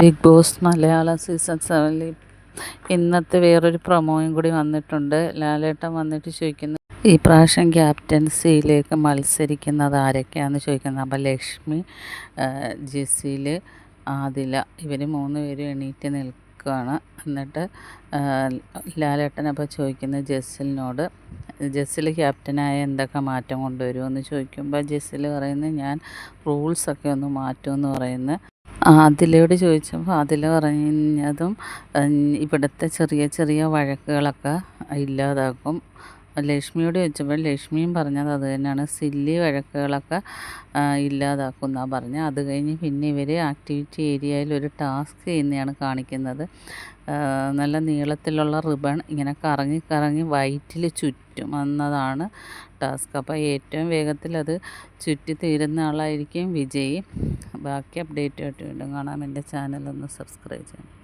Big boss Malayalam season 7 ഇന്നത്തെ വേറൊരു പ്രൊമോയും കൂടി വന്നിട്ടുണ്ട്. ലാലേട്ടൻ വന്നിട്ട് ചോദിക്കുന്നു, ഈ പ്രാവശ്യം ക്യാപ്റ്റൻസിയിലേക്ക് മത്സരിക്കുന്നത് ആരൊക്കെയാണെന്ന് ചോദിക്കുന്നത്. അപ്പോൾ ലക്ഷ്മി, ജെസ്സിൽ, ആദില ഇവർ 3 പേരും എണീറ്റ് നിൽക്കുകയാണ്. എന്നിട്ട് ലാലേട്ടൻ അപ്പോൾ ചോദിക്കുന്നത് ജെസ്സിലിനോട്, ജെസ്സിൽ ക്യാപ്റ്റനായ എന്തൊക്കെ മാറ്റം കൊണ്ടുവരുമെന്ന് ചോദിക്കുമ്പോൾ ജെസ്സിൽ പറയുന്നത്, ഞാൻ റൂൾസൊക്കെ ഒന്ന് മാറ്റുമെന്ന് പറയുന്നത്. ആദിലയോട് ചോദിച്ചപ്പോൾ ആദില പറഞ്ഞതും ഇവിടുത്തെ ചെറിയ ചെറിയ വഴക്കുകളൊക്കെ ഇല്ലാതാക്കും. ലക്ഷ്മിയോട് ചോദിച്ചപ്പോൾ ലക്ഷ്മിയും പറഞ്ഞത് അത് തന്നെയാണ്, സില്ലി വഴക്കുകളൊക്കെ ഇല്ലാതാക്കും എന്നാണ് പറഞ്ഞത്. അത് കഴിഞ്ഞ് പിന്നെ ഇവർ ആക്ടിവിറ്റി ഏരിയയിൽ ഒരു ടാസ്ക് ചെയ്യുന്നതാണ് കാണിക്കുന്നത്. നല്ല നീളത്തിലുള്ള റിബൺ ഇങ്ങനെ കറങ്ങി കറങ്ങി വയറ്റിൽ ചുറ്റും എന്നതാണ് ടാസ്ക്. അപ്പോൾ ഏറ്റവും വേഗത്തിൽ അത് ചുറ്റി തീരുന്ന ആളായിരിക്കും വിജയി. ബാക്കി അപ്ഡേറ്റുമായിട്ട് വീണ്ടും കാണാം. എൻ്റെ ചാനലൊന്ന് സബ്സ്ക്രൈബ് ചെയ്യണം.